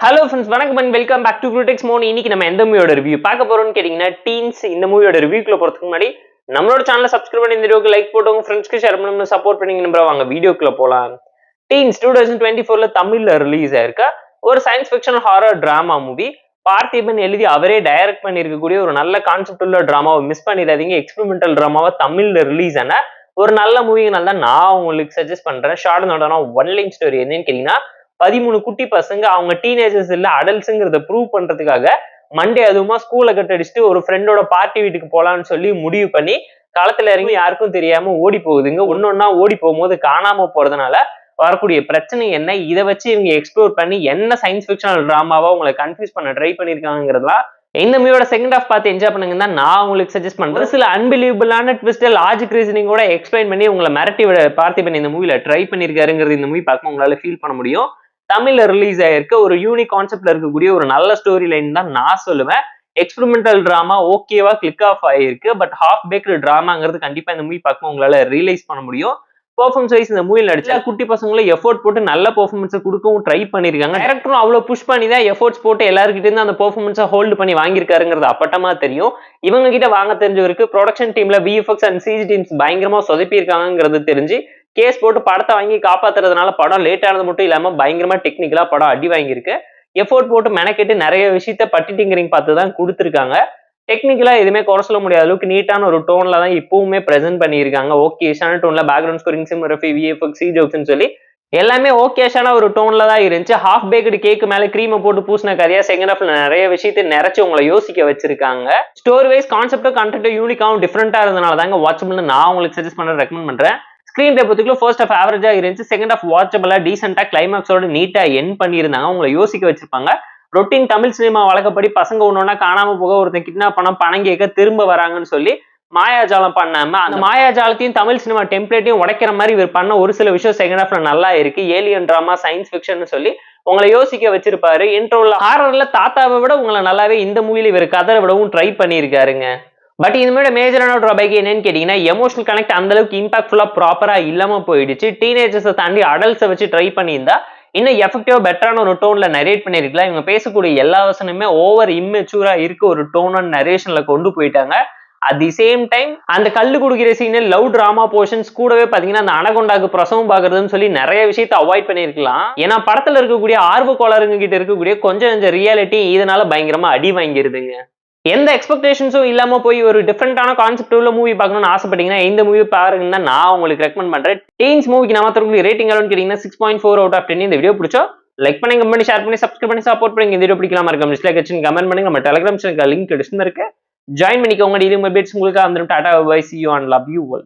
Hello friends, வணக்கம் and welcome back to குரூடெக்ஸ் மோன். இன்னைக்கு நம்ம எந்த மூவியோட ரிவ்யூ பார்க்க போறோம்னு கேட்டீங்கன்னா, டீன்ஸ். இந்த மூவியோட ரிவ்யூக்குள்ள போறதுக்கு முன்னாடி நம்மளோட சேனலை சப்ஸ்கிரைப் பண்ணி இந்த வீடியோக்கு லைக் போட்டு உங்க ஃப்ரெண்ட்ஸ்க்கு ஷேர் பண்ணி சப்போர்ட் பண்ணீங்க நம்புறோம். வாங்க வீடியோக்குள்ள போலாம். டீன்ஸ் 2024ல தமிழ்ல ரிலீஸ் ஆயிருக்க ஒரு science fiction horror drama movie. Parthiban எழுதி அவரே டைரக்ட் பண்ணியிருக்கக்கூடிய ஒரு நல்ல கான்செப்ட் உள்ள டிராமாவை மிஸ் பண்ணிடாதீங்க. எக்ஸ்பெரிமெண்டல் டிராமாவை தமிழ்ல ரிலீஸ் ஆன ஒரு நல்ல மூவினால தான் நான் உங்களுக்கு சஜஸ்ட் பண்றேன். ஷார்ட் நோட்டான ஒன் லைன் ஸ்டோரி என்னன்னு கேட்டீங்கன்னா, 13 குட்டி பசங்க அவங்க டீனேஜர்ஸ் இல்ல அடல்ட்ஸுங்கிறத ப்ரூவ் பண்றதுக்காக மண்டே அதுவுமா ஸ்கூலை கட்டடிச்சுட்டு ஒரு ஃப்ரெண்டோட பார்ட்டி வீட்டுக்கு போலான்னு சொல்லி முடிவு பண்ணி களத்துல இறங்கி யாருக்கும் தெரியாம ஓடி போகுதுங்க. ஒன்னொன்னா ஓடி போகும்போது காணாம போறதுனால வரக்கூடிய பிரச்சனை என்ன, இதை வச்சு இவங்க எக்ஸ்ப்ளோர் பண்ணி என்ன சயின்ஸ் ஃபிக்ஷனல் டிராமாவா உங்களை கன்ஃபியூஸ் பண்ண ட்ரை பண்ணிருக்காங்கிறதுலாம் இந்த மூவியோட செகண்ட் ஹாஃப் பார்த்து என்ஜாய் பண்ணுங்க தான் நான் உங்களுக்கு சஜஸ்ட் பண்றேன். சில அன்பிலீவபிளான ட்விஸ்ட் லாஜிக் ரீசனிங்கோட எக்ஸ்பிளைன் பண்ணி உங்களை மிரட்டி விட பார்த்திபன் இந்த மூவில ட்ரை பண்ணிருக்காருங்கிறது இந்த மூவி பார்க்க உங்களால ஃபீல் பண்ண முடியும். தமிழ்ல ரிலீஸ் ஆயிருக்க ஒரு யூனிக் கான்செப்ட்ல இருக்கக்கூடிய ஒரு நல்ல ஸ்டோரி லைன் தான் நான் சொல்லுவேன். எக்ஸ்பெரிமெண்டல் டிராமா ஓகேவா கிளிக் ஆஃப் ஆயிருக்கு. பட் ஹாஃப் பேக்டு டிராமாங்கிறது கண்டிப்பா இந்த மூவி பார்க்க உங்களால ரியலைஸ் பண்ண முடியும். பெர்ஃபார்மன்ஸ் வைஸ் இந்த மூவியில் நடிச்சா குட்டி பசங்களும் எஃபோர்ட் போட்டு நல்ல பெர்ஃபார்மன்ஸை கொடுக்கவும் ட்ரை பண்ணிருக்காங்க. டைரக்டரும் அவ்வளவு புஷ் பண்ணி தான் எஃபோர்ட்ஸ் போட்டு எல்லாருக்கிட்ட இருந்து அந்த பெர்ஃபார்மன்ஸை ஹோல்டு பண்ணி வாங்கியிருக்காருங்கிறது அப்பட்டமா தெரியும். இவங்க கிட்ட வாங்க தெரிஞ்சவருக்கு ப்ரொடக்ஷன் டீம்ல விஎஃப்எக்ஸ் அண்ட் சிஜி டீம்ஸ் பயங்கரமா சொதப்பி இருக்காங்கிறது தெரிஞ்சு கேஸ் போட்டு படத்தை வாங்கி காப்பாத்துறதுனால படம் லேட் ஆனது மட்டும் இல்லாம பயங்கரமா டெக்னிக்கலா படம் அடி வாங்கியிருக்கு. எஃபோர்ட் போட்டு மெனக்கெட்டு நிறைய விஷயத்த பட்டி டிங்கரிங் பார்த்து தான் கொடுத்துருக்காங்க. டெக்னிக்கலா எதுவுமே குறை சொல்ல முடியாத அளவுக்கு நீட்டான ஒரு டோன்ல தான் இப்பவுமே பிரசென்ட் பண்ணியிருக்காங்க. ஓகேஷான டோன்ல பேக்ரவுண்ட் ஸ்கோரிங், சினிமோகிராஃபி, விஎஃப்எக்ஸ், சி ஜோக்ஸ்னு சொல்லி எல்லாமே ஓகேஷான ஒரு டோன்ல தான் இருந்துச்சு. ஹாஃப் பேக்டு கேக்கு மேல கிரீமை போட்டு பூசின கதையா செகண்ட் ஹாஃப்ல நிறைய விஷயத்தை நிறைச்சு உங்களை யோசிக்க வச்சிருக்காங்க. ஸ்டோரி வைஸ் கான்செப்டும் கண்டென்ட்டும் யூனிக்காவும் டிஃப்ரெண்டா இருந்தனால தாங்க வாட்சபிள்னு நான் உங்களுக்கு சஜஸ்ட் பண்ண ரெக்கமெண்ட் பண்றேன். ஸ்கிரீன் பத்திக்குள்ள ஃபர்ஸ்ட் ஹாஃப் ஆவரேஜா இருந்துச்சு. செகண்ட் ஹாஃப் வாட்சபிளா டீசென்டா கிளைமாக்ஸோட நீட்டா என் பண்ணியிருந்தாங்க. உங்களை யோசிக்க வச்சிருப்பாங்க. ரொட்டீன் தமிழ் சினிமா வழக்கப்படி பசங்க ஒன்னொன்னா காணாம போக, ஒருத்தன் கிட்னாப் பண்ண பணம் கேட்க திரும்ப வராங்கன்னு சொல்லி மாயாஜாலம் பண்ணாம அந்த மாயாஜாலத்தையும் தமிழ் சினிமா டெம்ப்ளேட்டையும் உடைக்கிற மாதிரி இவர் பண்ண ஒரு சில விஷயம் செகண்ட் ஹாஃப்ல நல்லா இருக்கு. ஏலியன் டிராமா, சயின்ஸ் ஃபிக்ஷன் சொல்லி உங்களை யோசிக்க வச்சிருப்பாரு. இன்ட்ரோல ஹாரர்ல தாத்தாவை விட உங்களை நல்லாவே இந்த மூவில இவர் கதரை விடவும் ட்ரை பண்ணியிருக்காருங்க. பட் இந்த மாதிரி மேஜரான ட்ராபேக் என்னன்னு கேட்டீங்கன்னா, எமோஷனல் கனெக்ட் அந்த அளவுக்கு இம்பாக்ட்ஃபுல்லா ப்ராப்பரா இல்லாம போயிடுச்சு. டீனேஜர்ஸை தாண்டி அடல்ட்ஸை வச்சு ட்ரை பண்ணியிருந்தா இன்னும் எஃபெக்டிவா பெட்டரான ஒரு டோன்ல நரேட் பண்ணிருக்கலாம். இவங்க பேசக்கூடிய எல்லா வசனமே ஓவர் இம்மெச்சூரா இருக்க ஒரு டோன் அண்ட் நரேஷன்ல கொண்டு போயிட்டாங்க. அட் தி சேம் டைம் அந்த கல்லு குடுக்கிற சீனில் லவ் டிராமா போர்ஷன்ஸ் கூடவே பாத்தீங்கன்னா அந்த அனகொண்டாக்கு பிரசவம் பாக்குறதுன்னு சொல்லி நிறைய விஷயத்தை அவாய்ட் பண்ணிருக்கலாம். ஏன்னா படத்துல இருக்கக்கூடிய ஆர்வ கோளாறுங்க கிட்ட இருக்கக்கூடிய கொஞ்சம் ரியாலிட்டி இதனால பயங்கரமா அடி வாங்கிருதுங்க. எந்த எக்ஸ்பெக்டேஷன்ஸும் இல்லாம போய் ஒரு டிஃப்ரெண்டான கான்செப்ட் உள்ள மூவி பார்க்கணும்னு ஆசைப்பட்டீங்கன்னா இந்த மூவி பாருங்கன்னா நான் உங்களுக்கு ரெக்கமெண்ட் பண்றேன். டீன்ஸ் மூவிக்கு நம்ம தரக்கூடிய ரேட்டிங் எவ்வளவுன்னு கேட்டீங்கன்னா 6.4 out of 10. இந்த வீடியோ பிடிச்சோ லைக் பண்ணி, கமெண்ட் பண்ணி, ஷேர் பண்ணி, சப்ஸ்கிரைப் பண்ணி சப்போர்ட் பண்ணுங்க. இந்த வீடியோ பிடிக்கலாம் இருக்க டிஸ்லைக் வச்சு கமெண்ட் பண்ணுங்க. நம்ம டெலிகிராம் சேனலுக்கு லிங்க் டிஸ்கிரிப்ஷன்ல இருக்கு, ஜாயின் பண்ணிக்கோங்க. டெய்லி அப்டேட்ஸ் உங்களுக்கு வந்துடும். Tata bye, see you and love you all.